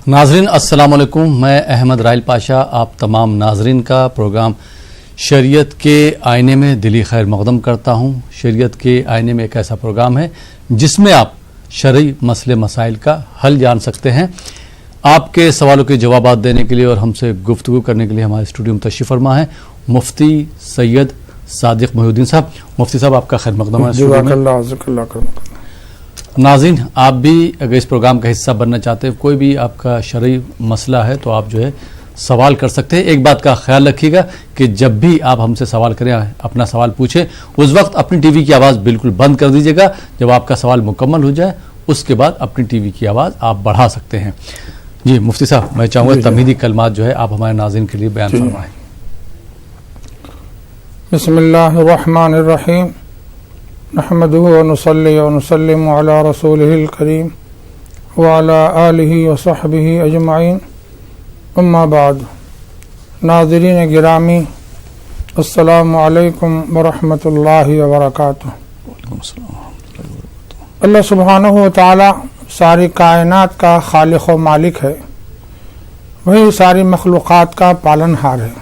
ناظرین السلام علیکم، میں احمد رائل پاشا آپ تمام ناظرین کا پروگرام شریعت کے آئینے میں دلی خیر مقدم کرتا ہوں۔ شریعت کے آئینے میں ایک ایسا پروگرام ہے جس میں آپ شرعی مسئلے مسائل کا حل جان سکتے ہیں۔ آپ کے سوالوں کے جوابات دینے کے لیے اور ہم سے گفتگو کرنے کے لیے ہمارے اسٹوڈیو میں تشریف فرما ہے مفتی سید صادق محی الدین صاحب۔ مفتی صاحب آپ کا خیر مقدم ہے۔ ناظرین آپ بھی اگر اس پروگرام کا حصہ بننا چاہتے ہیں، کوئی بھی آپ کا شرعی مسئلہ ہے تو آپ جو ہے سوال کر سکتے ہیں۔ ایک بات کا خیال رکھیے گا کہ جب بھی آپ ہم سے سوال کریں، اپنا سوال پوچھیں، اس وقت اپنی ٹی وی کی آواز بالکل بند کر دیجیے گا۔ جب آپ کا سوال مکمل ہو جائے اس کے بعد اپنی ٹی وی کی آواز آپ بڑھا سکتے ہیں۔ جی مفتی صاحب، میں چاہوں گا تمہیدی کلمات جو ہے آپ ہمارے ناظرین کے لیے بیان فرمائیں۔ بسم اللہ الرحمن الرحیم، نحمدہ ونصلی ونسلم علی رسولہ الکریم وعلی آلہ وصحبہ اجمعین، اما بعد۔ ناظرین گرامی، السلام علیکم ورحمۃ اللہ وبرکاتہ۔ اللہ سبحانہ و تعالی ساری کائنات کا خالق و مالک ہے، وہی ساری مخلوقات کا پالن ہار ہے۔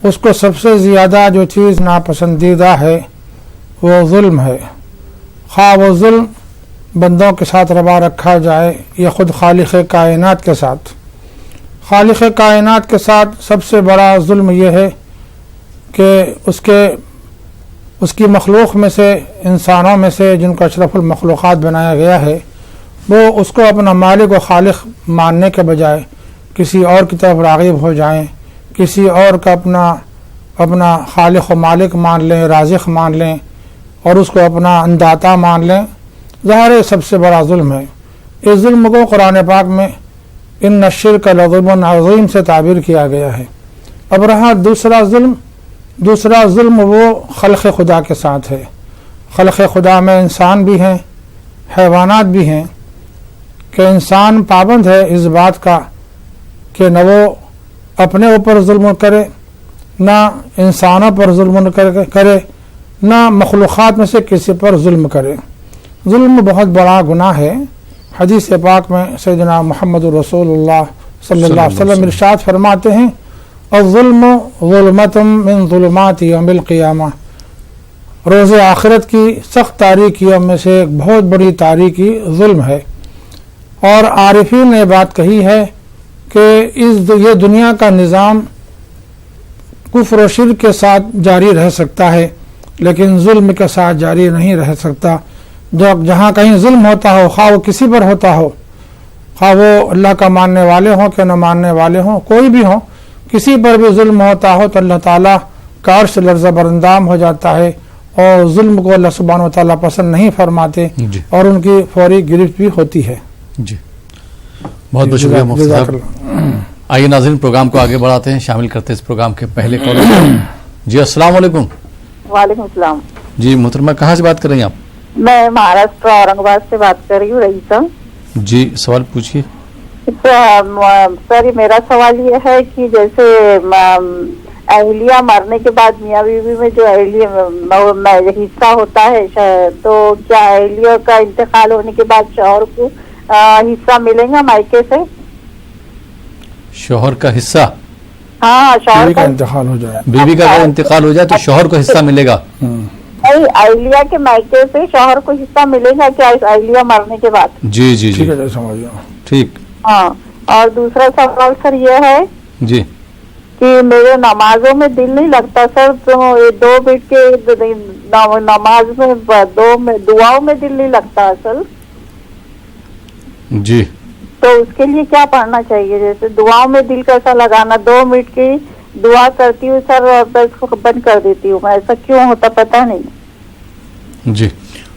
اس کو سب سے زیادہ جو چیز ناپسندیدہ ہے وہ ظلم ہے، خواہ وہ ظلم بندوں کے ساتھ روا رکھا جائے یا خود خالق کائنات کے ساتھ۔ خالق کائنات کے ساتھ سب سے بڑا ظلم یہ ہے کہ اس کی مخلوق میں سے، انسانوں میں سے جن کو اشرف المخلوقات بنایا گیا ہے، وہ اس کو اپنا مالک و خالق ماننے کے بجائے کسی اور کی طرف راغب ہو جائیں، کسی اور کا اپنا خالق و مالک مان لیں، رازق مان لیں اور اس کو اپنا انداتا مان لیں۔ ظاہر سب سے بڑا ظلم ہے۔ اس ظلم کو قرآن پاک میں ان الشرک لظلم عظیم سے تعبیر کیا گیا ہے۔ اب رہا دوسرا ظلم وہ خلق خدا کے ساتھ ہے۔ خلق خدا میں انسان بھی ہیں، حیوانات بھی ہیں، کہ انسان پابند ہے اس بات کا کہ نہ وہ اپنے اوپر ظلم کرے، نہ انسانوں پر ظلم کرے، نہ مخلوقات میں سے کسی پر ظلم کرے۔ ظلم بہت بڑا گناہ ہے۔ حدیث پاک میں سیدنا محمد رسول اللہ صلی اللہ علیہ وسلم ارشاد فرماتے ہیں، الظلم ظلمۃ من ظلمات یوم القیامہ، روز آخرت کی سخت تاریکیوں میں سے ایک بہت بڑی تاریکی ظلم ہے۔ اور عارفین نے بات کہی ہے کہ یہ دنیا کا نظام کفر و شرک کے ساتھ جاری رہ سکتا ہے لیکن ظلم کے ساتھ جاری نہیں رہ سکتا۔ جہاں کہیں ظلم ہوتا ہو، خواہ وہ کسی پر ہوتا ہو، خواہ وہ اللہ کا ماننے والے ہوں کہ نہ ماننے والے ہوں، کوئی بھی ہوں، کسی پر بھی ظلم ہوتا ہو تو اللہ تعالیٰ کا عرش لرزہ برندام ہو جاتا ہے اور ظلم کو اللہ سبحانہ و تعالیٰ پسند نہیں فرماتے اور ان کی فوری گرفت بھی ہوتی ہے۔ جی بہت بہت شکریہ مفتی صاحب۔ آئیے ناظرین پروگرام کو آگے بڑھاتے ہیں، شامل کرتے ہیں اس پروگرام کے پہلے کالر کو۔ جی السلام علیکم۔ وعلیکم السلام۔ جی محترمہ کہاں سے بات کر رہی ہیں آپ؟ میں مہاراشٹر اورنگ آباد سے بات کر رہی ہوں، رئیسہ۔ جی سوال پوچھیے۔ سر میرا سوال یہ ہے کہ جیسے اہلیہ مرنے کے بعد میاں بیوی میں جو اہلیہ حصہ ہوتا ہے، تو کیا اہلیہ کا انتقال ہونے کے بعد شوہر کو حصہ ملے گا مائکے سے؟ شوہر کا حصہ؟ ہاں، شوہر کا انتقال ہو جائے، بیوی کا اگر انتقال ہو جائے تو شوہر کو حصہ ملے گا؟ نہیں، اہلیہ کے مائکے سے شوہر کو حصہ ملے گا کیا اہلیہ مرنے کے بعد؟ جی جی جی ٹھیک۔ ہاں، اور دوسرا سوال سر یہ ہے جی کہ میرے نمازوں میں دل نہیں لگتا سر، تو 2 منٹ کے نماز میں دعاؤں میں دل نہیں لگتا اصل، جی تو اس کے لیے کیا پڑھنا چاہیے؟ جیسے دعاؤں میں دل کیسا لگانا، 2 منٹ کی دعا کرتی ہوں سر بس کو بند کر دیتی ہوں میں، ایسا کیوں ہوتا پتہ نہیں۔ جی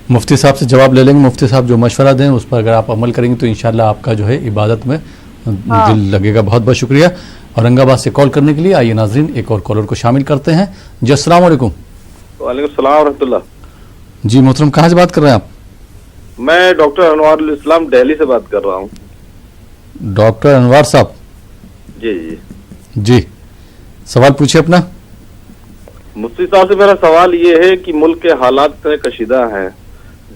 مفتی صاحب سے جواب لے لیں گے۔ مفتی صاحب جو مشورہ دیں اس پر اگر آپ عمل کریں گے تو انشاءاللہ آپ کا جو ہے عبادت میں دل لگے گا۔ بہت بہت شکریہ اورنگ آباد سے کال کرنے کے لیے۔ آئیے ناظرین ایک اور کالر کو شامل کرتے ہیں۔ جی السلام علیکم۔ وعلیکم السلام ورحمۃ اللہ۔ جی محترم کہاں سے بات کر رہے ہیں آپ؟ میں ڈاکٹر انوار الاسلام دہلی سے بات کر رہا ہوں۔ ڈاکٹر انوار صاحب؟ جی جی جی سوال پوچھیں اپنا۔ مفتی صاحب سے میرا سوال یہ ہے کہ ملک کے حالات اتنے کشیدہ ہیں،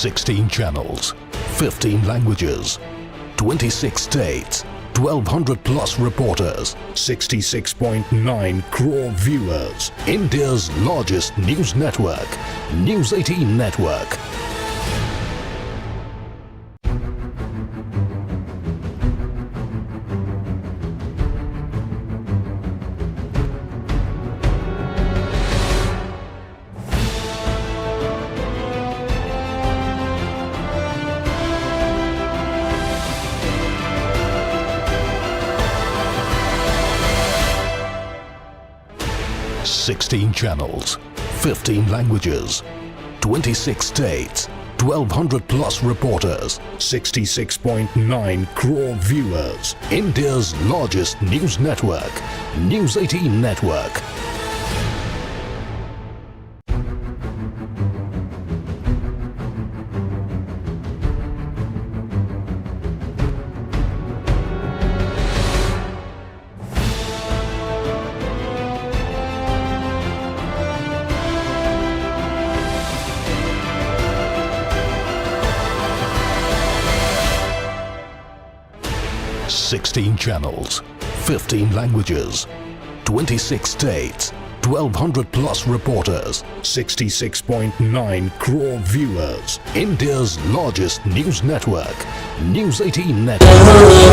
Sixteen channels, 15 languages, 26 states, 1,200 plus reporters, 66.9 crore viewers. India's largest news network, News 18 Network. Sixteen channels, 15 languages, 26 states, 1,200 plus reporters, 66.9 crore viewers. India's largest news network, News 18 Network. Sixteen channels, 15 languages, 26 states, 1,200 plus reporters, 66.9 crore viewers. India's largest news network, News 18 Network.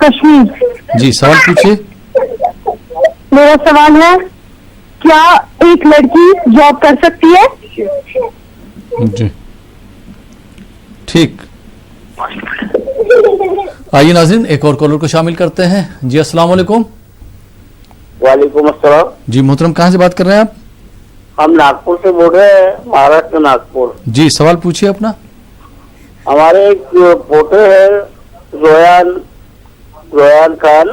Kashmir. جی سوال پوچھیے. میرا سوال ہے کیا ایک لڑکی job کر سکتی ہے؟ جی ٹھیک. آئیے ناظرین ایک اور کالر کو شامل کرتے ہیں. جی السلام علیکم. وعلیکم السلام. جی محترم کہاں سے بات کر رہے ہیں آپ؟ ہم ناگپور سے بول رہے ہیں, مہاراشٹر ناگپور. جی سوال پوچھیے اپنا. ہمارے ایک پوتے ہیں رویان خان,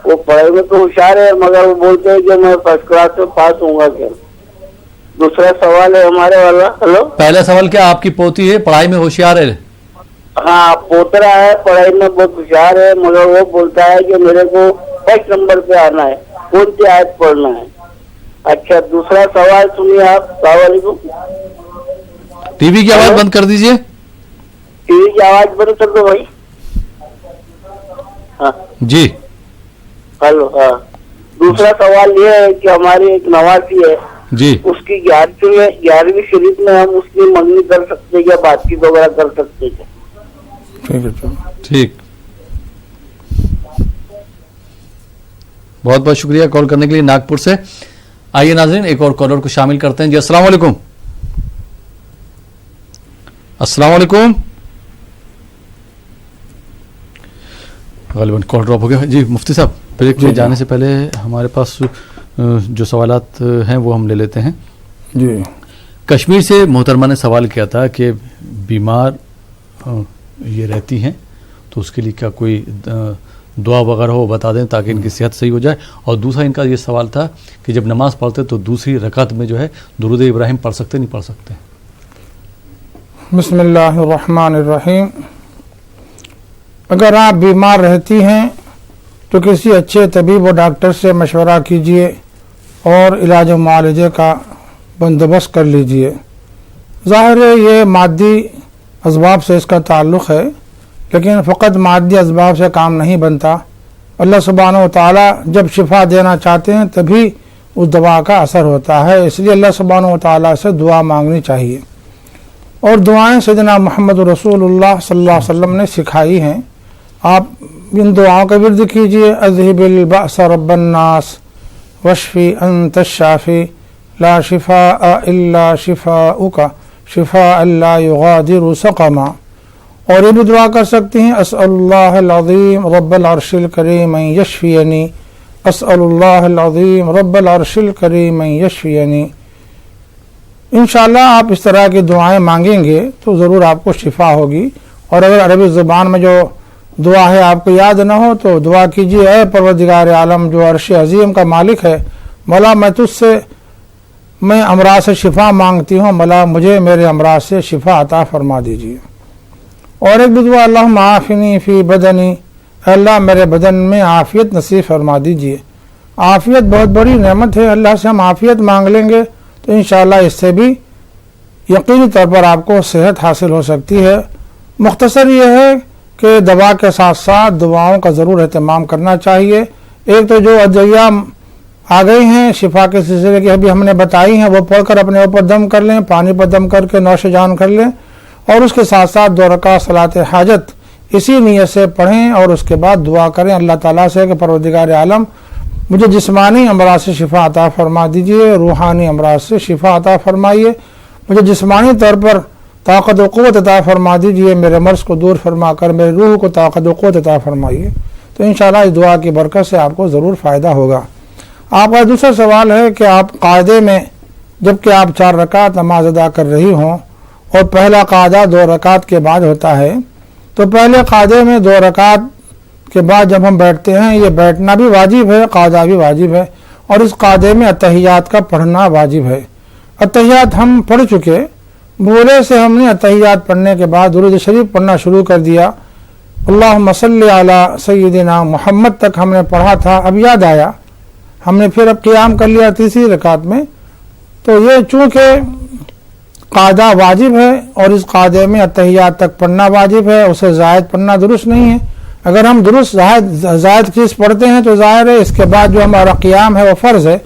وہ پڑھائی میں تو ہوشیار ہے مگر وہ بولتے ہیں کہ میں فرسٹ کلاس میں پاس ہوں گا کیا. دوسرا سوال ہے ہمارے والا. ہلو, پہلا سوال کیا آپ کی پوتی ہے پڑھائی میں ہوشیار ہے؟ ہاں پوترا ہے, پڑھائی میں بہت ہوشیار ہے مگر وہ بولتا ہے کہ میرے کو فرسٹ نمبر پہ آنا ہے, کون سی آیت پڑھنا ہے. اچھا دوسرا سوال سنیے آپ. السلام علیکم. ٹی وی کی آواز بند کر دیجئے. ٹی وی کی آواز بند کر دو بھائی. ہاں جی ہلو. ہاں دوسرا سوال یہ ہے کہ ہماری ایک نواسی ہے, جی اس کی 11ویں شریف میں ہم اس کی منگنی کر سکتے کیا, بات چیت وغیرہ کر سکتے کیا؟ ٹھیک ہے. ٹھیک, بہت بہت شکریہ کال کرنے کے لیے ناگپور سے. آئیے ناظرین ایک اور کالر کو شامل کرتے ہیں. جی السلام علیکم. السلام علیکم. غالباً کال ڈراپ ہو گیا. جی مفتی صاحب بریک میں جانے سے پہلے ہمارے پاس جو سوالات ہیں وہ ہم لے لیتے ہیں. جی کشمیر سے محترمہ نے سوال کیا تھا کہ بیمار یہ رہتی ہیں تو اس کے لیے کیا کوئی دعا وغیرہ ہو بتا دیں تاکہ ان کی صحت صحیح ہو جائے. اور دوسرا ان کا یہ سوال تھا کہ جب نماز پڑھتے تو دوسری رکعت میں جو ہے درود ابراہیم پڑھ سکتے نہیں پڑھ سکتے؟ بسم اللہ الرحمن الرحیم. اگر آپ بیمار رہتی ہیں تو کسی اچھے طبیب و ڈاکٹر سے مشورہ کیجیے اور علاج و معالجے کا بندوبست کر لیجیے. ظاہر ہے یہ مادی اسباب سے اس کا تعلق ہے, لیکن فقط مادی اسباب سے کام نہیں بنتا. اللہ سبحانہ و تعالی جب شفا دینا چاہتے ہیں تبھی اس دوا کا اثر ہوتا ہے. اس لیے اللہ سبحانہ و تعالی سے دعا مانگنی چاہیے. اور دعائیں سیدنا محمد رسول اللہ صلی اللہ علیہ وسلم نے سکھائی ہیں. آپ ان دعاؤں کا ورد کیجیے. اذهب البأس رب الناس واشفی انت الشافی لا شفاء الا شفاؤک شفاء لا یغادر سقما. اور یہ بھی دعا کر سکتے ہیں اسأل اللہ العظیم رب العرش الکریم ان یشفینی, اسأل اللہ العظیم رب العرش الکریم ان یشفینی. انشاءاللہ آپ اس طرح کی دعائیں مانگیں گے تو ضرور آپ کو شفا ہوگی. اور اگر عربی زبان میں جو دعا ہے آپ کو یاد نہ ہو تو دعا کیجیے, اے پروردگار عالم جو عرش عظیم کا مالک ہے, مولا میں تجھ سے میں امراض سے شفا مانگتی ہوں, مولا مجھے میرے امراض سے شفا عطا فرما دیجیے. اور ایک دعا اللہم عافنی فی بدنی, اے اللہ میرے بدن میں عافیت نصیب فرما دیجیے. عافیت بہت بڑی نعمت ہے. اللہ سے ہم عافیت مانگ لیں گے تو انشاءاللہ اس سے بھی یقینی طور پر آپ کو صحت حاصل ہو سکتی ہے. مختصر یہ ہے کہ دوا کے ساتھ ساتھ دعاؤں کا ضرور اہتمام کرنا چاہیے. ایک تو جو ادویہ آ گئی ہیں شفا کے سلسلے کی ابھی ہم نے بتائی ہیں وہ پڑھ کر اپنے اوپر دم کر لیں, پانی پر دم کر کے نوش جان کر لیں, اور اس کے ساتھ ساتھ 2 رکعت صلاۃ حاجت اسی نیت سے پڑھیں اور اس کے بعد دعا کریں اللہ تعالیٰ سے کہ پروردگار عالم مجھے جسمانی امراض سے شفا عطا فرما دیجیے, روحانی امراض سے شفا عطا فرمائیے, مجھے جسمانی طور پر طاقت و قوت عطا فرما دیجیے, میرے مرض کو دور فرما کر میرے روح کو طاقت و قوت عطا فرمائیے. تو انشاءاللہ اس دعا کی برکت سے آپ کو ضرور فائدہ ہوگا. آپ کا دوسرا سوال ہے کہ آپ قاعدے میں جبکہ آپ 4 رکعت نماز ادا کر رہی ہوں اور پہلا قاعدہ 2 رکعت کے بعد ہوتا ہے, تو پہلے قاعدے میں 2 رکعت کے بعد جب ہم بیٹھتے ہیں یہ بیٹھنا بھی واجب ہے, قاعدہ بھی واجب ہے, اور اس قاعدے میں اتحیات کا پڑھنا واجب ہے. اتحیات ہم پڑھ چکے, بولے سے ہم نے اتحیات پڑھنے کے بعد درود شریف پڑھنا شروع کر دیا. اللہم صلی علی سیدنا محمد تک ہم نے پڑھا تھا, اب یاد آیا ہم نے پھر اب قیام کر لیا تیسری رکعت میں. تو یہ چونکہ قاعدہ واجب ہے اور اس قاعدے میں اتحیات تک پڑھنا واجب ہے, اسے زائد پڑھنا درست نہیں ہے. اگر ہم درست زائد چیز پڑھتے ہیں تو ظاہر ہے اس کے بعد جو ہمارا قیام ہے وہ فرض ہے,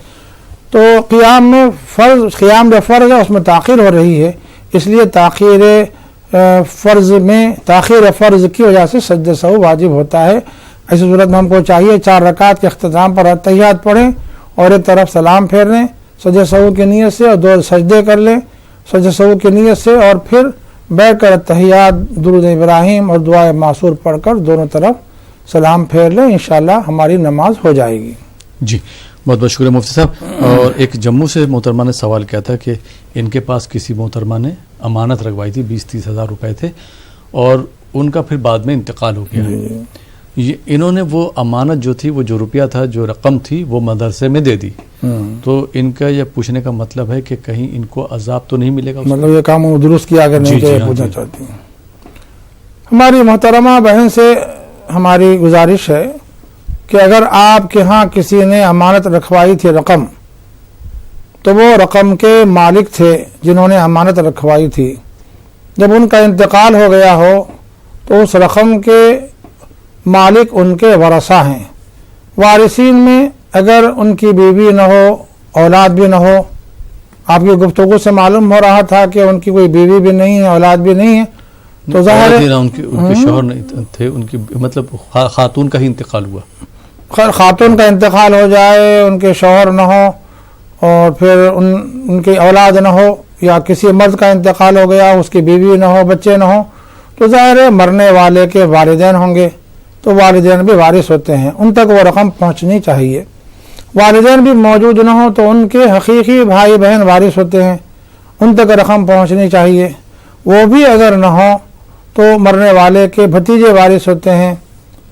تو قیام جو فرض ہے اس میں تاخیر ہو رہی ہے, اس لیے تاخیر فرض کی وجہ سے سجدہ سہو واجب ہوتا ہے. ایسی صورت میں ہم کو چاہیے 4 رکعت کے اختتام پر تحیات پڑھیں اور ایک طرف سلام پھیر لیں سجدہ سہو کی نیت سے اور 2 سجدے کر لیں سجدہ سہو کی نیت سے، اور پھر بیٹھ کر تحیات، درود ابراہیم اور دعائے معصور پڑھ کر دونوں طرف سلام پھیر لیں، انشاءاللہ ہماری نماز ہو جائے گی۔ جی بہت بہت شکریہ مفتی صاحب۔ اور ایک جموں سے محترمہ نے سوال کیا تھا کہ ان کے پاس کسی محترمہ نے امانت رکھوائی تھی، 20-30 ہزار روپے تھے، اور ان کا پھر بعد میں انتقال ہو گیا۔ انہوں نے وہ امانت جو تھی، وہ جو روپیہ تھا، جو رقم تھی، وہ مدرسے میں دے دی، تو ان کا یہ پوچھنے کا مطلب ہے کہ کہیں ان کو عذاب تو نہیں ملے گا؟ مطلب یہ کام درست کیا اگر نہیں کہ پوچھنا چاہتی ہیں۔ ہماری محترمہ بہن سے ہماری گزارش ہے کہ اگر آپ کے ہاں کسی نے امانت رکھوائی تھی رقم، تو وہ رقم کے مالک تھے جنہوں نے امانت رکھوائی تھی، جب ان کا انتقال ہو گیا ہو تو اس رقم کے مالک ان کے ورثہ ہیں۔ وارثین میں اگر ان کی بیوی نہ ہو، اولاد بھی نہ ہو، آپ کی گفتگو سے معلوم ہو رہا تھا کہ ان کی کوئی بیوی بھی نہیں ہے، اولاد بھی نہیں ہے، تو ظاہر ہے ان کے شوہر نہیں تھے، ان کی مطلب خاتون کا ہی انتقال ہوا۔ خیر خاتون کا انتقال ہو جائے، ان کے شوہر نہ ہو اور پھر ان کی اولاد نہ ہو، یا کسی مرد کا انتقال ہو گیا، اس کی بیوی نہ ہو، بچے نہ ہو، تو ظاہر ہے مرنے والے کے والدین ہوں گے، تو والدین بھی وارث ہوتے ہیں، ان تک وہ رقم پہنچنی چاہیے۔ والدین بھی موجود نہ ہو تو ان کے حقیقی بھائی بہن وارث ہوتے ہیں، ان تک رقم پہنچنی چاہیے۔ وہ بھی اگر نہ ہو تو مرنے والے کے بھتیجے وارث ہوتے ہیں،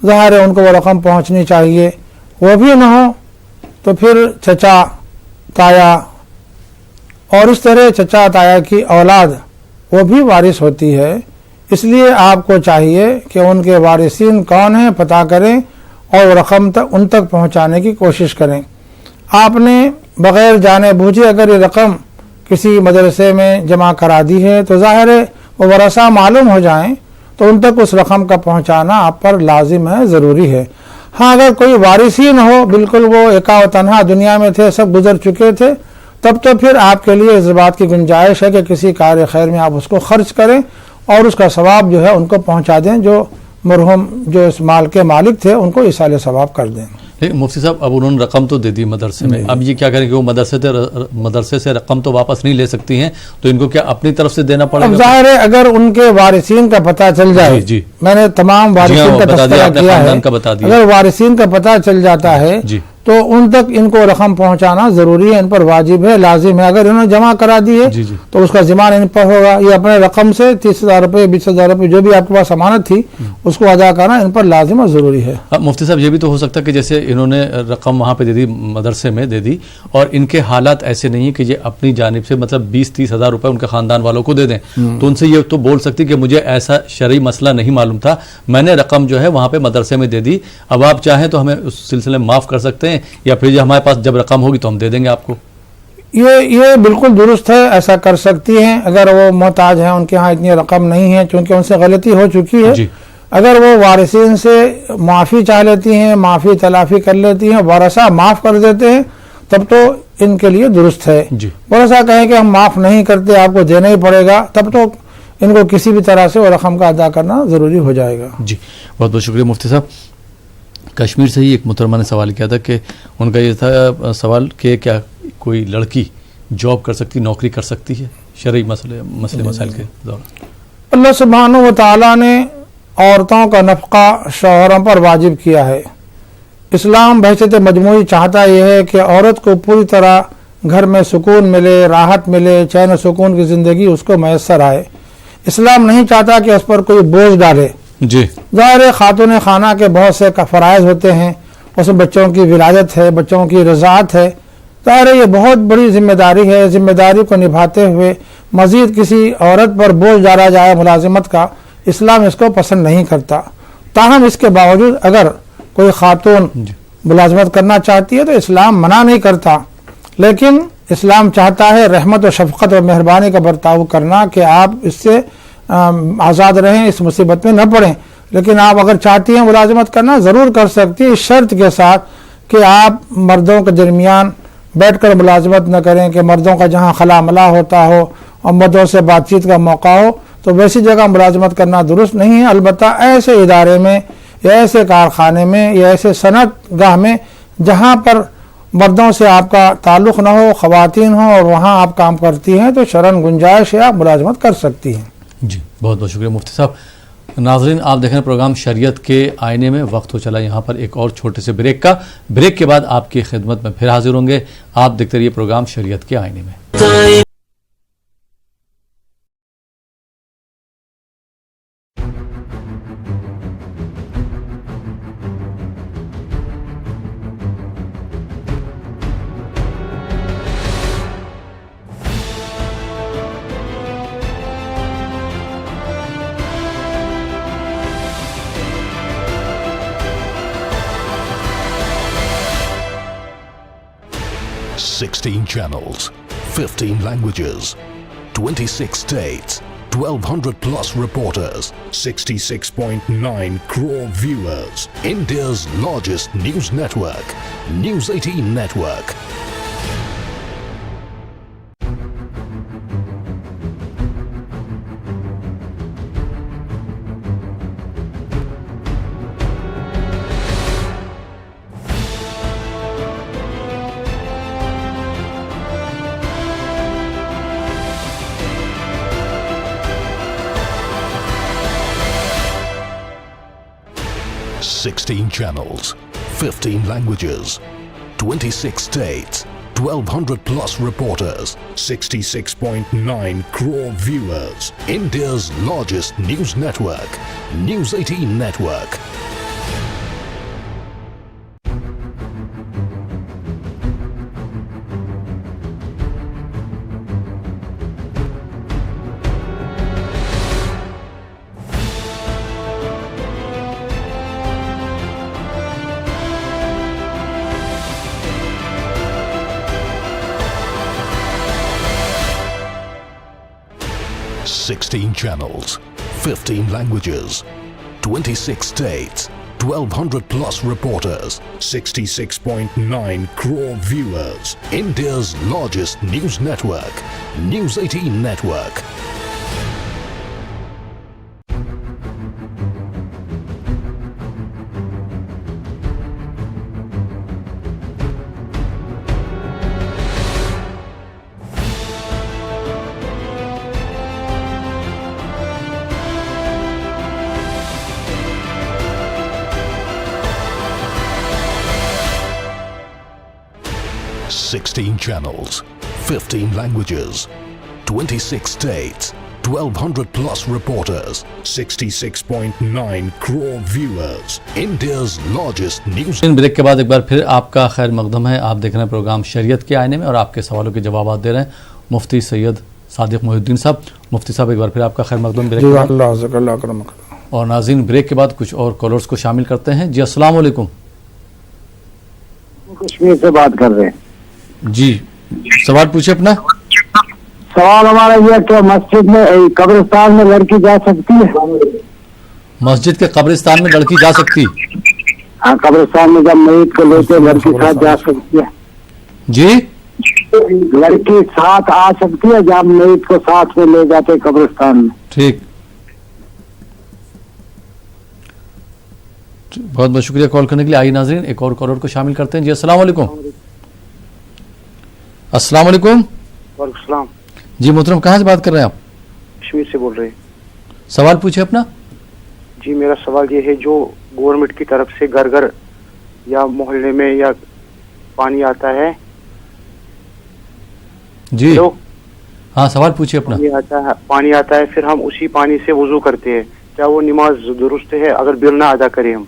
ظاہر ہے ان کو وہ رقم پہنچنی چاہیے۔ وہ بھی نہ ہو تو پھر چچا تایا اور اس طرح چچا تایا کی اولاد وہ بھی وارث ہوتی ہے۔ اس لیے آپ کو چاہیے کہ ان کے وارثین کون ہیں پتہ کریں اور رقم ان تک پہنچانے کی کوشش کریں۔ آپ نے بغیر جانے بوجھے اگر یہ رقم کسی مدرسے میں جمع کرا دی ہے تو ظاہر ہے وہ ورثہ معلوم ہو جائیں تو ان تک اس رقم کا پہنچانا آپ پر لازم ہے، ضروری ہے۔ ہاں اگر کوئی وارثین ہو، بالکل وہ ایکا و تنہا دنیا میں تھے، سب گزر چکے تھے، تب تو پھر آپ کے لیے اس بات کی گنجائش ہے کہ کسی کار خیر میں آپ اس کو خرچ کریں اور اس کا ثواب جو ہے ان کو پہنچا دیں، جو مرحوم جو اس مال کے مالک تھے ان کو ایصال ثواب کر دیں۔ مفتی صاحب اب انہوں نے رقم تو دے دی مدرسے میں، اب یہ کیا کریں کہ وہ مدرسے سے رقم تو واپس نہیں لے سکتی ہیں، تو ان کو کیا اپنی طرف سے دینا پڑے گا؟ ظاہر ہے اگر ان کے وارثین کا پتہ چل جائے، میں نے تمام وارثین کا تذکرہ کیا ہے، اگر وارثین کا پتہ چل جاتا ہے تو ان تک ان کو رقم پہنچانا ضروری ہے، ان پر واجب ہے، لازم ہے۔ اگر انہوں نے جمع کرا دی ہے تو اس کا ذمہ ان پر ہوگا، یہ اپنے رقم سے 30,000 روپے 20,000 روپے جو بھی آپ کے پاس امانت تھی اس کو ادا کرنا ان پر لازم اور ضروری ہے۔ مفتی صاحب یہ بھی تو ہو سکتا ہے کہ جیسے انہوں نے رقم وہاں پہ دے دی، مدرسے میں دے دی، اور ان کے حالات ایسے نہیں ہیں کہ یہ اپنی جانب سے مطلب 20-30 ہزار روپے ان کے خاندان والوں کو دے دیں، تو ان سے یہ تو بول سکتی کہ مجھے ایسا شرعی مسئلہ نہیں معلوم تھا، میں نے رقم جو ہے وہاں پہ مدرسے میں دے دی، اب آپ چاہیں تو ہمیں اس سلسلے میں معاف کر سکتے ہیں، یا پھر ہمارے پاس جب رقم ہوگی تو ہم دے دیں گے آپ کو۔ یہ بالکل درست ہے، ایسا کر سکتی ہیں اگر وہ محتاج ہیں، ان کے ہاں اتنی رقم نہیں ہے، چونکہ ان سے غلطی ہو چکی ہے۔ اگر وہ وارثین سے معافی چاہ لیتی ہیں، معافی تلافی کر لیتی ہیں، ورثہ معاف کر دیتے ہیں، تب تو ان کے لیے درست ہے۔ ورثہ کہیں کہ ہم معاف نہیں کرتے، آپ کو دینا ہی پڑے گا، تب تو ان کو کسی بھی طرح سے وہ رقم کا ادا کرنا ضروری ہو جائے گا۔ جی بہت بہت شکریہ مفتی صاحب۔ کشمیر سے ہی ایک محترمہ نے سوال کیا تھا کہ ان کا یہ تھا سوال کہ کیا کوئی لڑکی جاب کر سکتی، نوکری کر سکتی ہے شرعی مسئلے مسائل کے دوران؟ اللہ سبحانہ و تعالیٰ نے عورتوں کا نفقہ شوہروں پر واجب کیا ہے۔ اسلام بحیثیت مجموعی چاہتا یہ ہے کہ عورت کو پوری طرح گھر میں سکون ملے، راحت ملے، چین و سکون کی زندگی اس کو میسر آئے۔ اسلام نہیں چاہتا کہ اس پر کوئی بوجھ ڈالے۔ ظاہر خاتون خانہ کے بہت سے فرائض ہوتے ہیں، اس میں بچوں کی ولادت ہے، بچوں کی رضاعت ہے، ظاہر یہ بہت بڑی ذمہ داری ہے۔ ذمہ داری کو نبھاتے ہوئے مزید کسی عورت پر بوجھ ڈالا جائے ملازمت کا، اسلام اس کو پسند نہیں کرتا۔ تاہم اس کے باوجود اگر کوئی خاتون ملازمت کرنا چاہتی ہے تو اسلام منع نہیں کرتا، لیکن اسلام چاہتا ہے رحمت و شفقت اور مہربانی کا برتاؤ کرنا کہ آپ اس سے آزاد رہیں، اس مصیبت میں نہ پڑیں۔ لیکن آپ اگر چاہتی ہیں ملازمت کرنا ضرور کر سکتی ہیں، اس شرط کے ساتھ کہ آپ مردوں کے درمیان بیٹھ کر ملازمت نہ کریں، کہ مردوں کا جہاں خلا ملا ہوتا ہو اور مردوں سے بات چیت کا موقع ہو تو ویسی جگہ ملازمت کرنا درست نہیں ہے۔ البتہ ایسے ادارے میں یا ایسے کارخانے میں یا ایسے صنعت گاہ میں جہاں پر مردوں سے آپ کا تعلق نہ ہو، خواتین ہوں اور وہاں آپ کام کرتی ہیں، تو شرعاً گنجائش ہے، آپ ملازمت کر سکتی ہیں۔ جی بہت بہت شکریہ مفتی صاحب۔ ناظرین آپ دیکھ رہے ہیں پروگرام شریعت کے آئینے میں، وقت ہو چلا یہاں پر ایک اور چھوٹے سے بریک کا۔ بریک کے بعد آپ کی خدمت میں پھر حاضر ہوں گے۔ آپ دیکھتے رہیے پروگرام شریعت کے آئینے میں۔ Sixteen channels, 15 languages, 26 states, 1,200 plus reporters, 66.9 crore viewers. India's largest news network, News 18 Network. Sixteen channels, 15 languages, 26 states, 1,200 plus reporters, 66.9 crore viewers. India's largest news network, News 18 Network. Sixteen channels, 15 languages, 26 states, 1,200 plus reporters, 66.9 crore viewers. India's largest news network, News 18 Network. Sixteen channels, 15 languages, 26 states, 1,200 plus reporters, 66.9 crore viewers. India's largest news. Break کے بعد ایک بار پھر آپ کا خیر مقدم ہے۔ آپ دیکھ رہے ہیں پروگرام شریعت کے آئینے میں اور آپ کے سوالوں کے جوابات دے رہے ہیں مفتی سید صادق محی الدین صاحب۔ مفتی صاحب ایک بار پھر آپ کا خیر مقدم۔ بریک کے بعد اور ناظرین بریک کے بعد کچھ اور کالرز کو شامل کرتے ہیں۔ جی السلام علیکم۔ کشمیر سے بات کر رہے ہیں جی سوال پوچھے اپنا۔ سوال ہمارا یہ کہ مسجد میں قبرستان میں لڑکی جا سکتی ہے؟ مسجد کے قبرستان میں لڑکی جا سکتی؟ ہاں، قبرستان میں جب میت کو لیتے لڑکی ساتھ جا سکتی ہے؟ جی لڑکی ساتھ آ سکتی ہے جب میت کو ساتھ میں لے جاتے قبرستان میں؟ ٹھیک، بہت بہت شکریہ کال کرنے کے لیے۔ آئیے ناظرین ایک اور کالر کو شامل کرتے ہیں۔ جی السلام علیکم۔ السلام علیکم۔ وعلیکم السلام۔ جی محترم کہاں سے بات کر رہے ہیں آپ؟ کشمیر سے بول رہے ہیں۔ سوال پوچھے اپنا۔ جی میرا سوال یہ ہے، جو گورنمنٹ کی طرف سے گھر گھر یا محلے میں یا پانی آتا ہے۔ جی ہاں سوال پوچھے اپنا۔ پانی آتا ہے پھر ہم اسی پانی سے وضو کرتے ہیں، کیا وہ نماز درست ہے اگر بل نہ ادا کریں ہم؟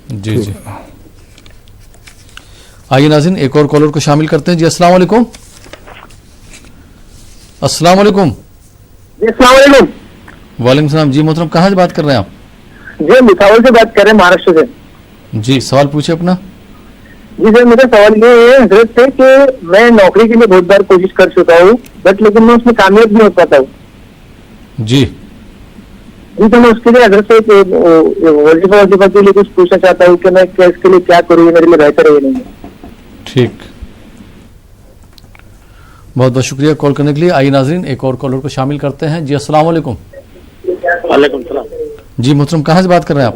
جی جی آئیے ناظرین ایک اور کالر کو شامل کرتے ہیں۔ جی السلام علیکم۔ السلام علیکم۔ جی السلام علیکم۔ وعلیکم السلام۔ جی محترم کہاں سے بات کر رہے ہیں آپ؟ جی مٹھاول سے بات کر رہے ہیں، مہاراشٹر سے۔ جی سوال پوچھے اپنا۔ جی سر میرا سوال یہ ہے حضرت سے کہ میں نوکری کے لیے بہت بار کوشش کر چکا ہوں بٹ لیکن میں اس میں کامیاب نہیں ہو پاتا ہوں۔ جی جی تو میں اس کے لیے حضرت سے وظیفہ کے لیے کچھ پوچھنا چاہتا ہوں کہ میں اس کے لیے کیا کروں، میرے لیے بہتر ہے یا نہیں؟ ٹھیک، بہت بہت شکریہ کال کرنے کے لیے۔ آئیے ناظرین ایک اور کالر کو شامل کرتے ہیں۔ جی السلام علیکم۔ وعلیکم السلام۔ جی محترم کہاں سے بات کر رہے ہیں آپ؟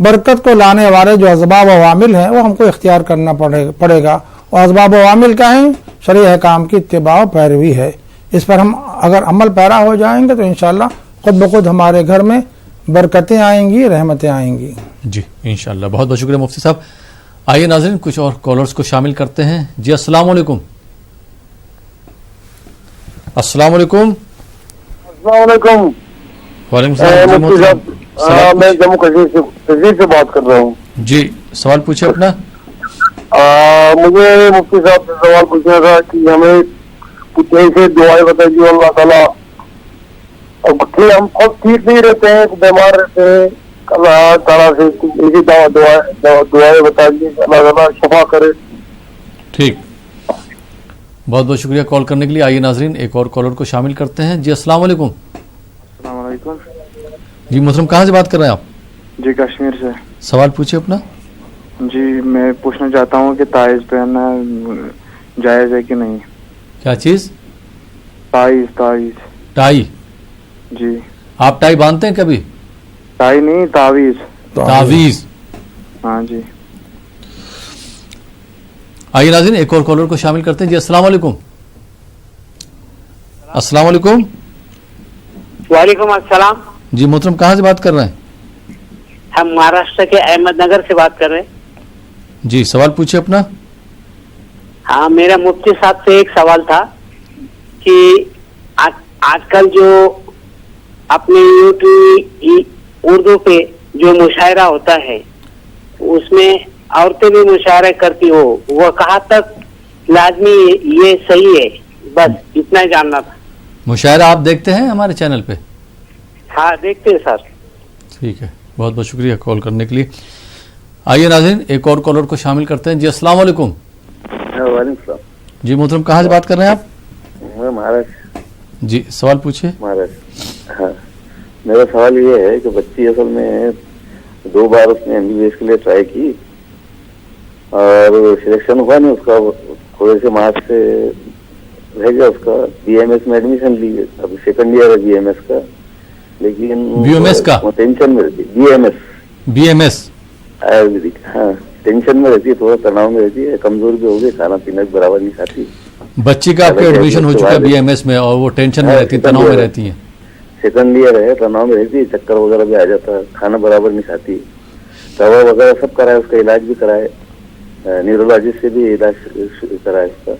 برکت کو لانے والے جو اسباب و عوامل ہیں وہ ہم کو اختیار کرنا پڑے گا. اور اسباب و عوامل کیا ہیں؟ شرعی احکام کی اتباع و پیروی ہے. اس پر ہم اگر عمل پیرا ہو جائیں گے تو انشاءاللہ خود بخود ہمارے گھر میں برکتیں آئیں گی, رحمتیں آئیں گی. جی انشاءاللہ. بہت بہت شکریہ مفتی صاحب. آئیے ناظرین کچھ اور کالرز کو شامل کرتے ہیں. جی السلام علیکم. السلام علیکم. السلام علیکم. وعلیکم السلام. میں جموں کشمیر سے بات کر رہا ہوں. جی سوال پوچھے اپنا. مجھے مفتی صاحب سے سوال پوچھنا تھا کہ ہمیں کچھ ایسے دعائیں بتائیے اللہ تعالیٰ. ہم خود ٹھیک نہیں رہتے ہیں, بیمار رہتے ہیں, اللہ تعالیٰ سے ایسی دعائیں بتائیے اللہ تعالیٰ شفا کرے. ٹھیک, بہت بہت شکریہ کال کرنے کے لیے. آئیے ناظرین ایک اور کالر کو شامل کرتے ہیں. جی السلام علیکم. السلام علیکم. جی محترم کہاں سے بات کر رہے ہیں آپ؟ جی کشمیر سے. سوال پوچھے اپنا. جی میں پوچھنا چاہتا ہوں کہ تائز پہننا جائز ہے کہ نہیں. کیا چیز؟ تائز. ٹائی؟ جی. آپ ٹائی باندھتے ہیں کبھی؟ ٹائی نہیں, تعویذ. تعویذ. ہاں جی. آئیے ناظرین ایک اور کالر کو شامل کرتے ہیں. جی السلام علیکم. السلام علیکم. وعلیکم السلام. جی محترم کہاں سے بات کر رہے ہیں؟ ہم مہاراشٹر کے احمد نگر سے بات کر رہے ہیں. جی سوال پوچھے اپنا. ہاں میرا مفتی صاحب سے ایک سوال تھا کہ آج کل جو اپنے یوٹیوب اردو پہ جو مشاعرہ ہوتا ہے اس میں عورتیں بھی مشاعرہ کرتی ہو, وہ کہاں تک لازمی یہ صحیح ہے؟ بس اتنا ہی جاننا تھا. مشاعرہ آپ دیکھتے ہیں ہمارے چینل پہ؟ ہاں دیکھتے ہیں سر. ٹھیک ہے, بہت بہت شکریہ کال کرنے کے لیے. آئیے ناظرین ایک اور کالر کو شامل کرتے ہیں. جی السلام علیکم. وعلیکم السلام. جی محترم کہاں سے بات کر رہے ہیں آپ؟ میں مہاراشٹر. جی سوال پوچھے. مہاراشٹر. ہاں میرا سوال یہ ہے کہ بچی اصل میں 2 بار اس نے MBBS کے لیے ٹرائی کی اور سلیکشن ہوا نہیں اس کا, تھوڑے سے مارکس سے رہ گیا. اس کا BMS میں ایڈمیشن لی, ابھی 2nd ایئر ہے BMS کا, لیکن BMS کا ٹینشن میں رہتی. BMS آیورویدک. ہاں ٹینشن میں رہتی ہے, تھوڑا تناؤ میں رہتی ہے, کمزور بھی ہو گئی, کھانا پینا بھی برابر نہیں کھاتی. بچی کا آپ کا ایڈمیشن ہو چکا BMS میں اور وہ ٹینشن میں رہتی ہے, تناؤ میں رہتی ہے. 2nd ایئر ہے, تناؤ میں رہتی ہے, چکر وغیرہ بھی آ جاتا ہے, کھانا برابر نہیں کھاتی. دوا وغیرہ سب کرائے, اس کا علاج بھی کرائے, نیورولوجسٹ سے بھی علاج کرائے اس کا.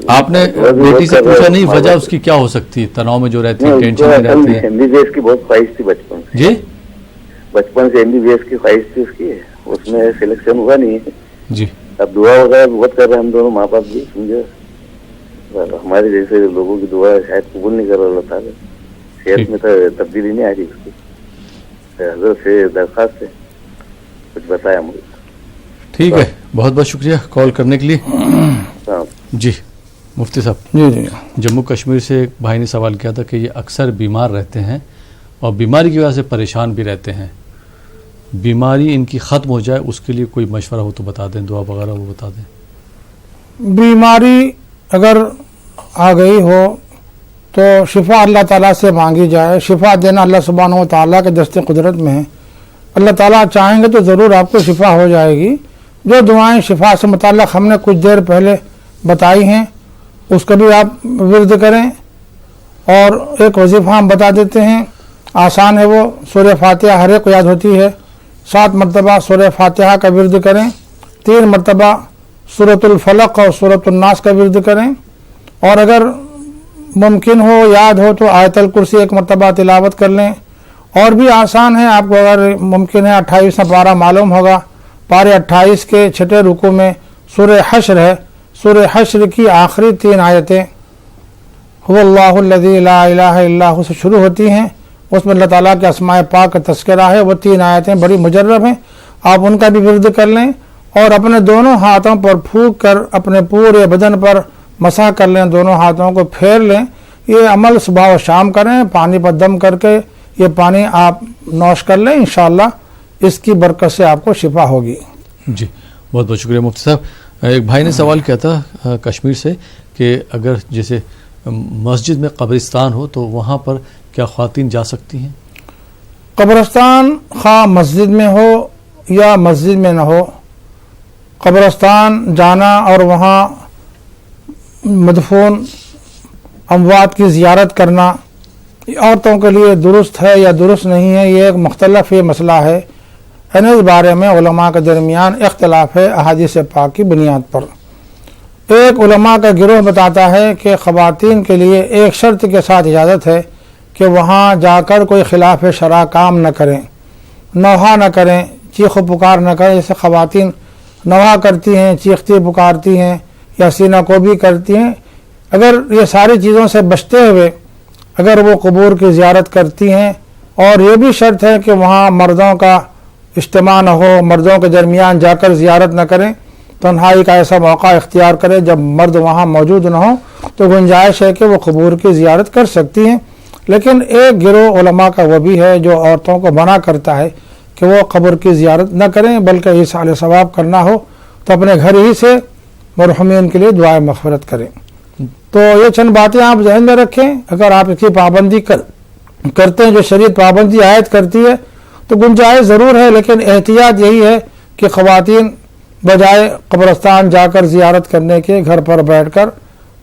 آپ نے بیٹی سے پوچھا نہیں وجہ اس کی کیا ہو سکتی ہے تناؤ میں جو رہتی ہے, ٹینشن میں رہتی ہے؟ MBBS کی بہت خواہش تھی بچپن سے. جی بچپن سے MBBS کی خواہش تھی اس کی, اس میں سلیکشن ہوا نہیں ہے. جی اب دعا وغیرہ بہت کر رہے ہیں ہم دونوں ماں باپ بھی, سمجھے, ہمارے جیسے لوگوں کی دعا شاید قبول نہیں کر رہا اللہ تعالیٰ. صحت میں تو تبدیلی نہیں آ رہی اس کی. حضرت سے درخواست ہے کچھ بتایا مجھے. ٹھیک ہے, بہت بہت شکریہ کال کرنے کے لیے. جی مفتی صاحب. جی جموں کشمیر سے ایک بھائی نے سوال کیا تھا کہ یہ اکثر بیمار رہتے ہیں اور بیماری کی وجہ سے پریشان بھی رہتے ہیں, بیماری ان کی ختم ہو جائے اس کے لیے کوئی مشورہ ہو تو بتا دیں, دعا وغیرہ وہ بتا دیں. بیماری اگر آ گئی ہو تو شفا اللہ تعالیٰ سے مانگی جائے. شفا دینا اللہ سبحانہ و تعالیٰ کے دست قدرت میں ہے. اللہ تعالیٰ چاہیں گے تو ضرور آپ کو شفا ہو جائے گی. جو دعائیں شفا سے متعلق ہم نے کچھ دیر پہلے بتائی ہیں اس کا بھی آپ ورد کریں. اور ایک وظیفہ ہم بتا دیتے ہیں, آسان ہے وہ, سورہ فاتحہ ہر ایک کو یاد ہوتی ہے. 7 مرتبہ سورہ فاتحہ کا ورد کریں, 3 مرتبہ سورۃ الفلق اور سورۃ الناس کا ورد کریں. اور اگر ممکن ہو یاد ہو تو آیت الکرسی 1 مرتبہ تلاوت کر لیں. اور بھی آسان ہے, آپ کو اگر ممکن ہے 28واں پارہ معلوم ہوگا, پارے 28 کے 6 رکوع میں سورہ حشر ہے. سورہ حشر کی آخری 3 آیتیں هو اللہ الذی لا الہ الا ہو سے شروع ہوتی ہیں. اس میں اللہ تعالیٰ کے اسماء پاک کا تذکرہ ہے. وہ 3 آیتیں بڑی مجرب ہیں, آپ ان کا بھی ورد کر لیں. اور اپنے دونوں ہاتھوں پر پھونک کر اپنے پورے بدن پر مسح کر لیں, دونوں ہاتھوں کو پھیر لیں. یہ عمل صبح و شام کریں, پانی پر دم کر کے یہ پانی آپ نوش کر لیں, انشاءاللہ اس کی برکت سے آپ کو شفا ہوگی. جی بہت بہت شکریہ مفتی صاحب. ایک بھائی نے سوال کیا تھا کشمیر سے کہ اگر جیسے مسجد میں قبرستان ہو تو وہاں پر کیا خواتین جا سکتی ہیں؟ قبرستان خواہ مسجد میں ہو یا مسجد میں نہ ہو، قبرستان جانا اور وہاں مدفون اموات کی زیارت کرنا عورتوں کے لیے درست ہے یا درست نہیں ہے، یہ ایک مختلف مسئلہ ہے۔ اس بارے میں علماء کے درمیان اختلاف ہے احادیث پاک کی بنیاد پر۔ ایک علماء کا گروہ بتاتا ہے کہ خواتین کے لیے ایک شرط کے ساتھ اجازت ہے کہ وہاں جا کر کوئی خلاف شرع کام نہ کریں، نوحہ نہ کریں، چیخ و پکار نہ کریں۔ جیسے خواتین نوحہ کرتی ہیں، چیختی پکارتی ہیں یا سینہ کو بھی کرتی ہیں، اگر یہ ساری چیزوں سے بچتے ہوئے اگر وہ قبور کی زیارت کرتی ہیں، اور یہ بھی شرط ہے کہ وہاں مردوں کا اجتماع نہ ہو، مردوں کے درمیان جا کر زیارت نہ کریں، تنہائی کا ایسا موقع اختیار کریں جب مرد وہاں موجود نہ ہوں، تو گنجائش ہے کہ وہ قبور کی زیارت کر سکتی ہیں۔ لیکن ایک گروہ علماء کا وہ بھی ہے جو عورتوں کو منع کرتا ہے کہ وہ قبر کی زیارت نہ کریں، بلکہ ایصال ثواب کرنا ہو تو اپنے گھر ہی سے مرحومین کے لیے دعائے مغفرت کریں۔ تو یہ چند باتیں آپ ذہن میں رکھیں، اگر آپ اس کی پابندی کرتے ہیں جو شریعت پابندی عائد کرتی ہے تو گنجائش ضرور ہے، لیکن احتیاط یہی ہے کہ خواتین بجائے قبرستان جا کر زیارت کرنے کے گھر پر بیٹھ کر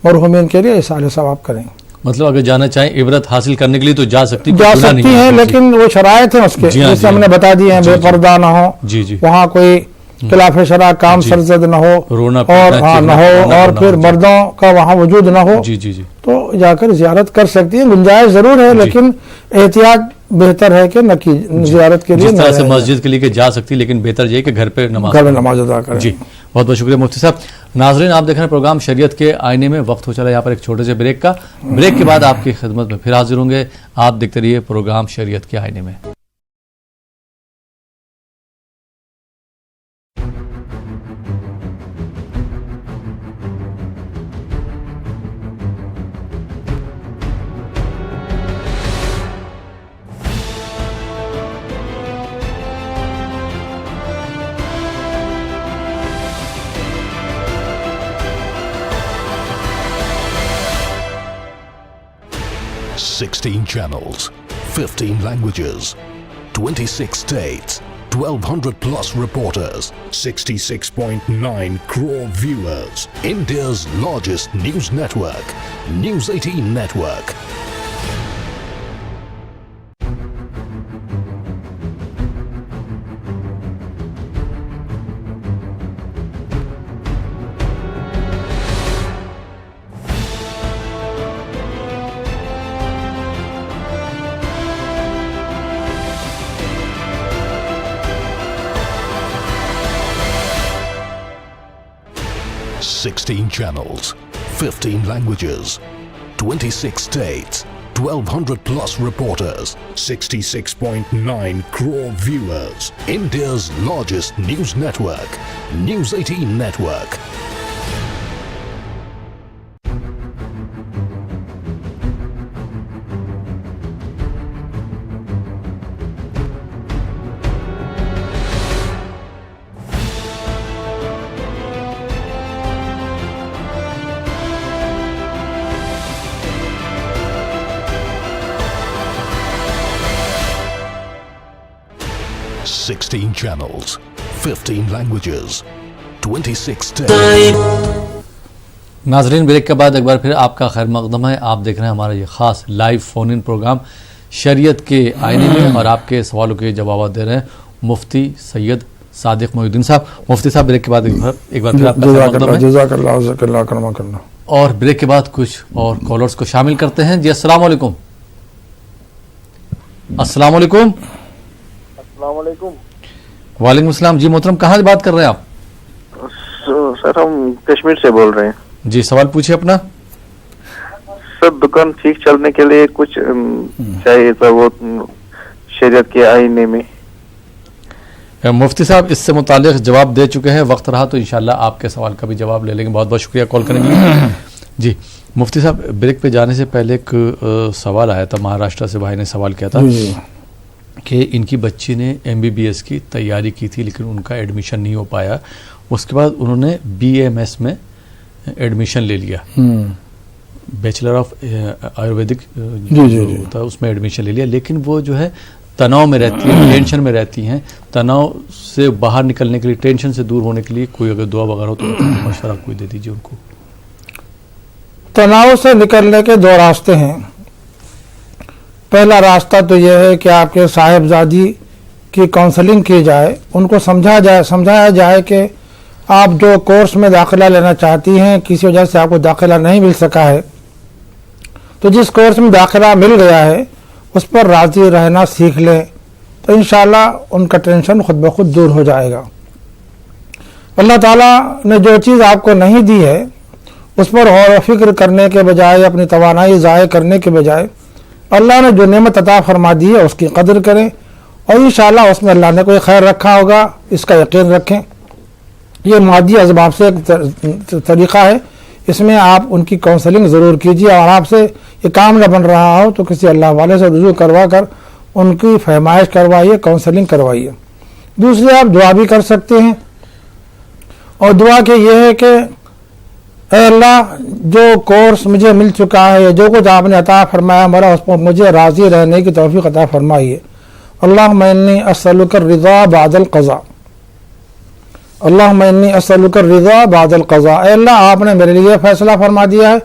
مرحومین کے لیے ایصال ثواب کریں۔ مطلب اگر جانا چاہیں عبرت حاصل کرنے کے لیے تو جا سکتی ہیں، لیکن وہ شرائط ہیں اس کے جیسے ہم نے بتا دی ہیں، بے پردہ نہ ہو، وہاں کوئی خلاف شرع کام سرزد نہ ہو، اور نہ ہو، اور پھر مردوں کا وہاں وجود نہ ہو، تو جا کر زیارت کر سکتی ہیں۔ گنجائش ضرور ہے، لیکن احتیاط بہتر ہے کہ نہ کی زیارت کے لیے جس طرح سے مسجد کے لیے کہ جا سکتی، لیکن بہتر یہ کہ گھر پہ نماز ادا کریں۔ جی بہت بہت شکریہ مفتی صاحب۔ ناظرین، آپ دیکھ رہے ہیں پروگرام شریعت کے آئینے میں، وقت ہو چلا یہاں پر ایک چھوٹے سے بریک کا۔ بریک کے بعد آپ کی خدمت میں پھر حاضر ہوں گے، آپ دیکھتے رہیے پروگرام شریعت کے آئینے میں۔ Sixteen channels, 15 languages, 26 states, 1200 plus reporters, 66.9 crore viewers. India's largest news network, News 18 Network. Sixteen channels, 15 languages, 26 states, 1200 plus reporters, 66.9 crore viewers. India's largest news network, News 18 Network. Sixteen channels, 15 languages, 26 states. ناظرین، break کے بعد ایک بار پھر آپ کا خیر مقدم ہے۔ آپ دیکھ رہے ہیں ہمارا یہ خاص لائیو فون ان پروگرام شریعت کے آئینے میں، اور آپ کے سوالوں کے جوابات دے رہے ہیں مفتی سید صادق محی الدین صاحب۔ مفتی صاحب، بریک کے بعد ایک بار پھر آپ کا خیر مقدم ہے۔ جزاک اللہ کرما کرنا۔ اور بریک کے بعد کچھ اور کالرز کو شامل کرتے ہیں۔ جی السلام علیکم۔ السلام علیکم۔ السلام علیکم۔ وعلیکم السلام۔ جی محترم، کہاں سے بات کر رہے ہیں آپ؟ سر ہم کشمیر سے بول رہے ہیں۔ جی سوال پوچھیے اپنا۔ سر دکان ٹھیک چلنے کے لیے کچھ چاہیے تھا وہ شریعت کے آئینے میں۔ مفتی صاحب اس سے متعلق جواب دے چکے ہیں، وقت رہا تو انشاءاللہ آپ کے سوال کا بھی جواب لے لیں گے۔ بہت بہت شکریہ کال کرنے کے لیے۔ جی مفتی صاحب، بریک پہ جانے سے پہلے ایک سوال آیا تھا، مہاراشٹر سے بھائی نے سوال کیا تھا کہ ان کی بچی نے MBBS کی تیاری کی تھی لیکن ان کا ایڈمیشن نہیں ہو پایا، اس کے بعد انہوں نے BAMS میں ایڈمیشن لے لیا، بیچلر آف آیورویدک ہوتا ہے اس میں ایڈمیشن لے لیا، لیکن وہ جو ہے تناؤ میں رہتی ہیں، ٹینشن میں رہتی ہیں، تناؤ سے باہر نکلنے کے لیے، ٹینشن سے دور ہونے کے لیے کوئی اگر دعا وغیرہ ہو تو مشورہ کوئی دے دیجیے ان کو. تناؤ سے نکلنے کے دو راستے ہیں. پہلا راستہ تو یہ ہے کہ آپ کے صاحبزادی کی کاؤنسلنگ کی جائے، ان کو سمجھایا جائے کہ آپ جو کورس میں داخلہ لینا چاہتی ہیں کسی وجہ سے آپ کو داخلہ نہیں مل سکا ہے، تو جس کورس میں داخلہ مل گیا ہے اس پر راضی رہنا سیکھ لیں، تو انشاءاللہ ان کا ٹینشن خود بخود دور ہو جائے گا. اللہ تعالیٰ نے جو چیز آپ کو نہیں دی ہے اس پر غور و فکر کرنے کے بجائے، اپنی توانائی ضائع کرنے کے بجائے اللہ نے جو نعمت عطا فرما دی ہے اس کی قدر کریں، اور انشاءاللہ اس میں اللہ نے کوئی خیر رکھا ہوگا، اس کا یقین رکھیں. یہ مادی اسباب سے ایک طریقہ ہے، اس میں آپ ان کی کاؤنسلنگ ضرور کیجیے، اور آپ سے یہ کام نہ بن رہا ہو تو کسی اللہ والے سے رجوع کروا کر ان کی فہمائش کروائیے، کاؤنسلنگ کروائیے. دوسری آپ دعا بھی کر سکتے ہیں، اور دعا کے یہ ہے کہ اے اللہ جو کورس مجھے مل چکا ہے، جو کچھ آپ نے عطا فرمایا میرا، اس پر مجھے راضی رہنے کی توفیق عطا فرمائیے. اللہم انی اسألک الرضا بعد القضاء، اللہم انی اسألک الرضا بعد القضاء. اے اللہ آپ نے میرے لیے فیصلہ فرما دیا ہے،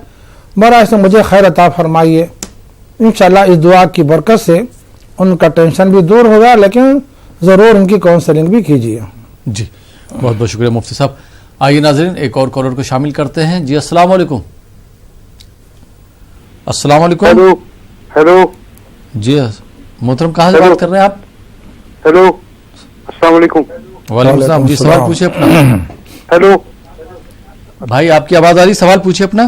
میرا اس میں مجھے خیر عطا فرمائیے. انشاءاللہ اس دعا کی برکت سے ان کا ٹینشن بھی دور ہوگا، لیکن ضرور ان کی کاؤنسلنگ بھی کیجیے. جی بہت بہت شکریہ مفتی صاحب. آئیے ناظرین ایک اور کالر کو شامل کرتے ہیں. جی السلام علیکم. السلام علیکم. ہیلو. جی محترم کہاں سے بات کر رہے ہیں آپ؟ ہیلو السلام علیکم. وعلیکم السلام. جی سوال پوچھیے اپنا. ہیلو بھائی آپ کی آواز آ رہی، سوال پوچھیے اپنا.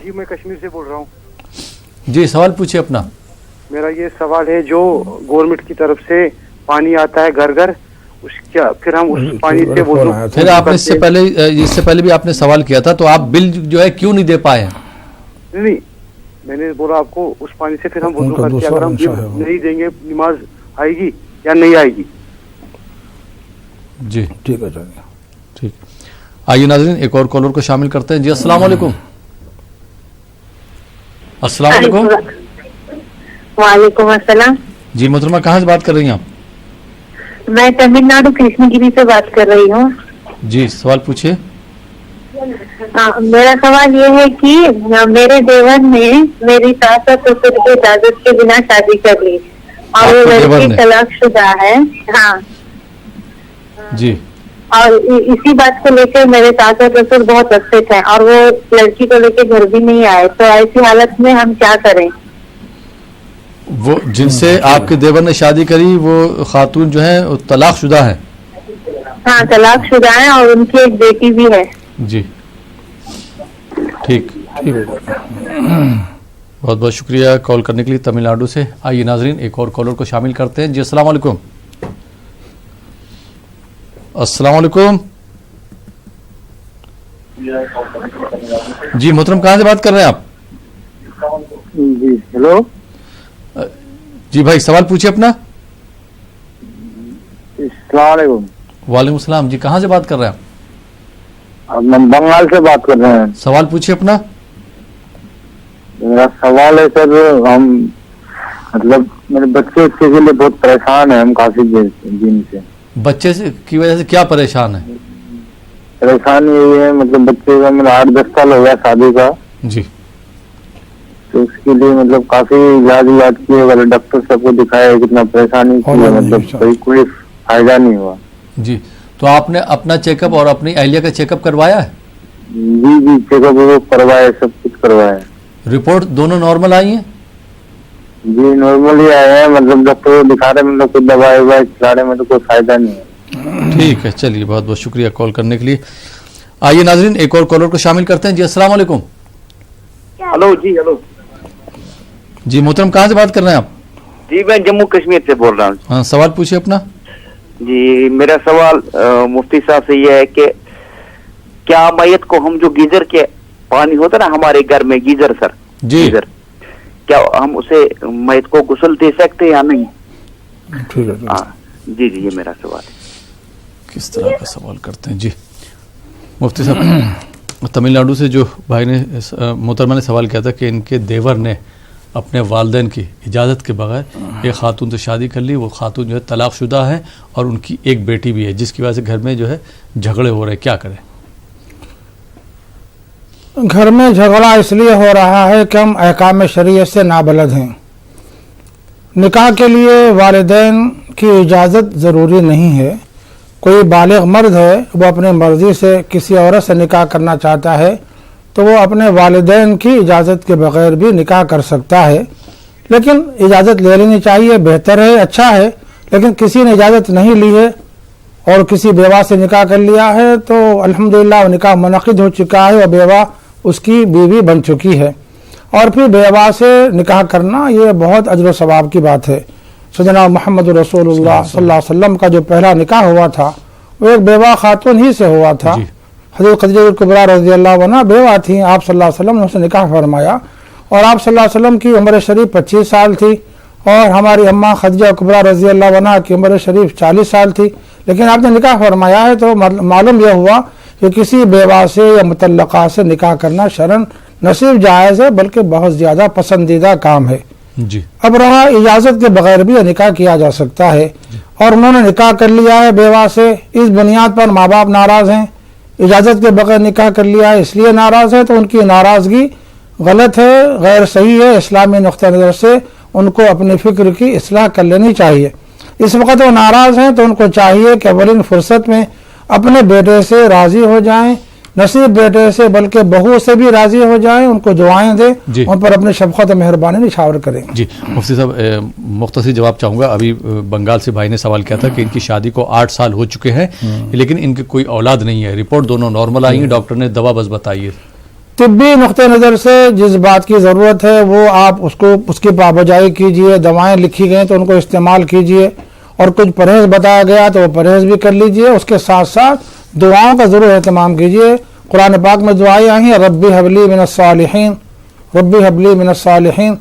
جی میں کشمیر سے بول رہا ہوں. جی سوال پوچھیے اپنا. میرا یہ سوال ہے جو گورنمنٹ کی طرف سے پانی آتا ہے گھر گھر، پھر ہم اس پانی سے وضو، پھر آپ نے اس سے پہلے بھی آپ نے سوال کیا تھا، تو آپ بل جو ہے کیوں نہیں دے پائے ہیں؟ نہیں میں نے بولا آپ کو اس پانی سے پھر ہم وضو کرتے ہیں، اگر ہم نہیں دیں گے نماز آئے گی یا نہیں آئے گی؟ جی ٹھیک ہے ٹھیک. آئیے ناظرین ایک اور کالر کو شامل کرتے ہیں. جی السلام علیکم. السلام علیکم. وعلیکم السلام. جی محترمہ کہاں سے بات کر رہی ہیں آپ؟ میں تمل ناڈو کرشن گیری سے بات کر رہی ہوں. جی سوال پوچھیے. میرا سوال یہ ہے کہ میرے دیور نے میری ساس اور سسر کی اجازت کے بنا شادی کر لی، اور وہ لڑکی طلاق شدہ ہے. ہاں جی. اور اسی بات کو لے کر میرے ساس اور سسر بہت اپسیٹ ہیں، اور وہ لڑکی کو لے کے گھر بھی نہیں آئے، تو ایسی حالت میں ہم کیا کریں؟ وہ جن سے آپ کے دیور نے شادی کری وہ خاتون جو ہے طلاق شدہ ہے؟ ہاں طلاق شدہ ہے، اور ان کی ایک بیٹی بھی ہے. جی ٹھیک. بہت بہت شکریہ کال کرنے کے لیے تمل ناڈو سے. آئیے ناظرین ایک اور کالر کو شامل کرتے ہیں. جی السلام علیکم. السلام علیکم. جی محترم کہاں سے بات کر رہے ہیں آپ؟ جی ہیلو. جی بھائی سوال پوچھیے اپنا. السلام علیکم. وعلیکم السلام. جی کہاں سے بات کر رہے ہیں آپ؟ ہم بنگال سے بات کر رہے ہیں. سوال پوچھیے اپنا. میرا سوال ہے سر، ہم مطلب میرے بچے اس کے لیے بہت پریشان ہیں، ہم کافی دن سے. بچے کی وجہ سے کیا پریشان ہے؟ پریشانی یہ ہے مطلب بچے کا میرا 8-10 سال ہو گیا شادی کا. جی. تو اس کے لیے مطلب کافی علاج کیے، اگر ڈاکٹر سب کو دکھایا کتنا پریشانی کی ہے، مطلب کوئی فائدہ نہیں ہوا. جی تو آپ نے اپنا چیک اپ اور اپنی اہلیہ کا چیک اپ کروایا ہے؟ جی جی چیک اپ کروایا، سب کچھ کروایا. رپورٹ دونوں نارمل آئی ہیں؟ جی نارمل ہی آئے ہیں، مطلب ڈاکٹر کو دکھا رہے ہیں، مطلب کوئی دوائی کھلا رہے ہیں، مطلب کوئی فائدہ نہیں ہے. ٹھیک ہے چلیے بہت بہت شکریہ کال کرنے کے لیے. آئیے ناظرین ایک اور کالر کو شامل کرتے ہیں. جی السلام علیکم. ہلو. جی ہلو. جی محترم کہاں سے بات کر رہے ہیں آپ؟ جی میں جموں کشمیر سے بول رہا ہوں. ہاں سوال پوچھیے اپنا. جی میرا سوال مفتی صاحب سے یہ ہے کہ کیا میت کو ہم جو گیزر کے پانی ہوتا نا ہمارے گھر میں گیزر سر، جی گیزر، کیا ہم اسے میت کو غسل دے سکتے یا نہیں؟ ٹھیک ہے. جی جی یہ میرا سوال ہے. کس طرح کا سوال کرتے ہیں؟ جی مفتی صاحب تمل ناڈو سے جو بھائی نے محترمہ نے سوال کیا تھا کہ ان کے دیور نے اپنے والدین کی اجازت کے بغیر ایک خاتون سے شادی کر لی. وہ خاتون جو ہے طلاق شدہ ہے اور ان کی ایک بیٹی بھی ہے جس کی وجہ سے گھر میں جو ہے جھگڑے ہو رہے ہیں, کیا کریں؟ گھر میں جھگڑا اس لیے ہو رہا ہے کہ ہم احکام شریعت سے نابلد ہیں. نکاح کے لیے والدین کی اجازت ضروری نہیں ہے. کوئی بالغ مرد ہے وہ اپنی مرضی سے کسی عورت سے نکاح کرنا چاہتا ہے تو وہ اپنے والدین کی اجازت کے بغیر بھی نکاح کر سکتا ہے, لیکن اجازت لے لینی چاہیے, بہتر ہے, اچھا ہے. لیکن کسی نے اجازت نہیں لی ہے اور کسی بیوہ سے نکاح کر لیا ہے تو الحمدللہ وہ نکاح منعقد ہو چکا ہے اور بیوہ اس کی بیوی بن چکی ہے. اور پھر بیوہ سے نکاح کرنا یہ بہت اجر و ثواب کی بات ہے. سیدنا محمد رسول اللہ صلی اللہ علیہ وسلم کا جو پہلا نکاح ہوا تھا وہ ایک بیوہ خاتون ہی سے ہوا تھا. حضرت خدیجہ کبریٰ رضی اللہ عنہا بیوہ تھیں. آپ صلی اللہ علیہ وسلم نے اسے نکاح فرمایا اور آپ صلی اللہ علیہ وسلم کی عمر شریف 25 سال تھی اور ہماری اماں خدیجہ کبریٰ رضی اللہ عنہا کی عمر شریف 40 سال تھی. لیکن آپ نے نکاح فرمایا ہے تو معلوم یہ ہوا کہ کسی بیوہ سے یا مطلقہ سے نکاح کرنا شرعاً نہ صرف جائز ہے بلکہ بہت زیادہ پسندیدہ کام ہے. جی. اب رہا اجازت کے بغیر بھی نکاح کیا جا سکتا ہے اور انہوں نے نکاح کر لیا ہے بیوہ سے, اس بنیاد پر ماں باپ ناراض ہیں, اجازت کے بغیر نکاح کر لیا ہے اس لیے ناراض ہے, تو ان کی ناراضگی غلط ہے, غیر صحیح ہے. اسلامی نقطہ نظر سے ان کو اپنی فکر کی اصلاح کر لینی چاہیے. اس وقت وہ ناراض ہیں تو ان کو چاہیے کہ اولین فرصت میں اپنے بیٹے سے راضی ہو جائیں, نہ صرف بیٹے سے بلکہ بہو سے بھی راضی ہو جائیں, ان کو دعائیں دیں, ان پر اپنے شفقت و مہربانی نچھاور کریں. جی مفتی صاحب مختصر جواب چاہوں گا. ابھی بنگال سے بھائی نے سوال کیا تھا کہ ان کی شادی کو 8 سال ہو چکے ہیں لیکن ان کی کوئی اولاد نہیں ہے, رپورٹ دونوں نارمل آئی ہیں, ڈاکٹر نے دوا بس بتائی ہے. طبی نقطہ نظر سے جس بات کی ضرورت ہے وہ آپ اس کی پابجائی کیجئے. دوائیں لکھی گئیں تو ان کو استعمال کیجئے اور کچھ پرہیز بتایا گیا تو وہ پرہیز بھی کر لیجئے. اس کے ساتھ ساتھ دعاؤں کا ضرور اہتمام کیجئے. قرآن پاک میں دعائیں آئی ہیں, ربی حبلی من الصالحین, ربی حبلی من الصالحین,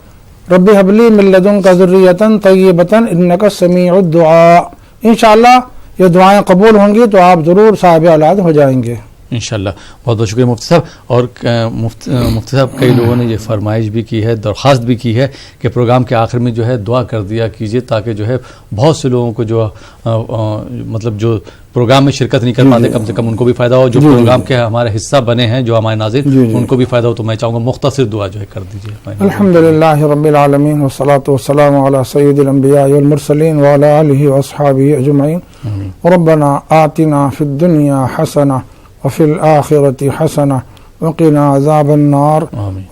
ربی حبلی من لدنک ذریۃ طیبۃ انک سمیع الدعاء. انشاءاللہ یہ دعائیں قبول ہوں گی تو آپ ضرور صاحب اولاد ہو جائیں گے انشاءاللہ. بہت بہت شکریہ مفتی صاحب. اور مفتی صاحب کئی لوگوں نے یہ فرمائش بھی کی ہے, درخواست بھی کی ہے کہ پروگرام کے آخر میں جو ہے دعا کر دیا کیجئے تاکہ جو ہے بہت سے لوگوں کو جو مطلب جو پروگرام میں شرکت نہیں کر پاتے کم سے کم ان کو بھی فائدہ ہو, جو پروگرام کے ہمارے حصہ بنے ہیں جو ہمارے ناظرین ان کو بھی فائدہ ہو. تو میں چاہوں گا مختصر دعا جو ہے کر دیجئے. الحمدللہ رب العالمین والصلاة والسلام علی سید الانبیاء والمرسلین وعلی آلہ واصحابہ اجمعین. ربنا آتنا فی الدنیا حسنہ وفي الآخرة حسنة وقنا عذاب النار.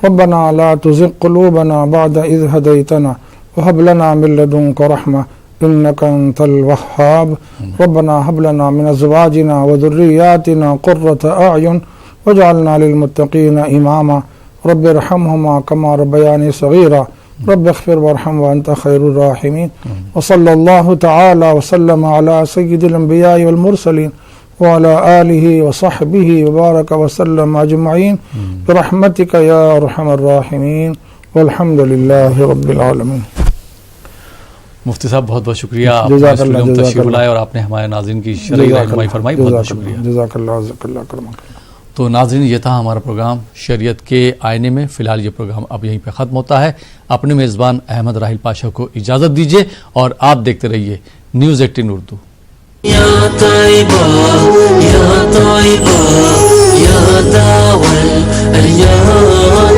ربنا لا تزغ قلوبنا بعد إذ هديتنا وهب لنا من لدنك رحمة إنك أنت الوهاب. ربنا هب لنا من أزواجنا وذرياتنا قرة أعين واجعلنا للمتقين إماما. رب ارحمهما كما ربياني صغيرا. رب اغفر وارحم وأنت خير الراحمين. وصلى الله تعالى وسلم على سيد الأنبياء والمرسلين وعلى آله وصحبه وبارك وسلم أجمعين برحمتك يا أرحم الراحمين والحمد لله رب العالمين. مفتی صاحب بہت بہت شکریہ, آپ نے تشریف لائے اور آپ نے ہمارے ناظرین کی شرعی رہنمائی فرمائی. بہت بہت شکریہ. جزاک اللہ, جزاک اللہ کرمک. تو ناظرین یہ تھا ہمارا پروگرام شریعت کے آئینے میں. فی الحال یہ پروگرام اب یہیں پہ ختم ہوتا ہے. اپنے میزبان احمد راحیل پاشا کو اجازت دیجیے اور آپ دیکھتے رہیے نیوز 18 اردو. يا طيبة يا طيبة يا داوى الأريان.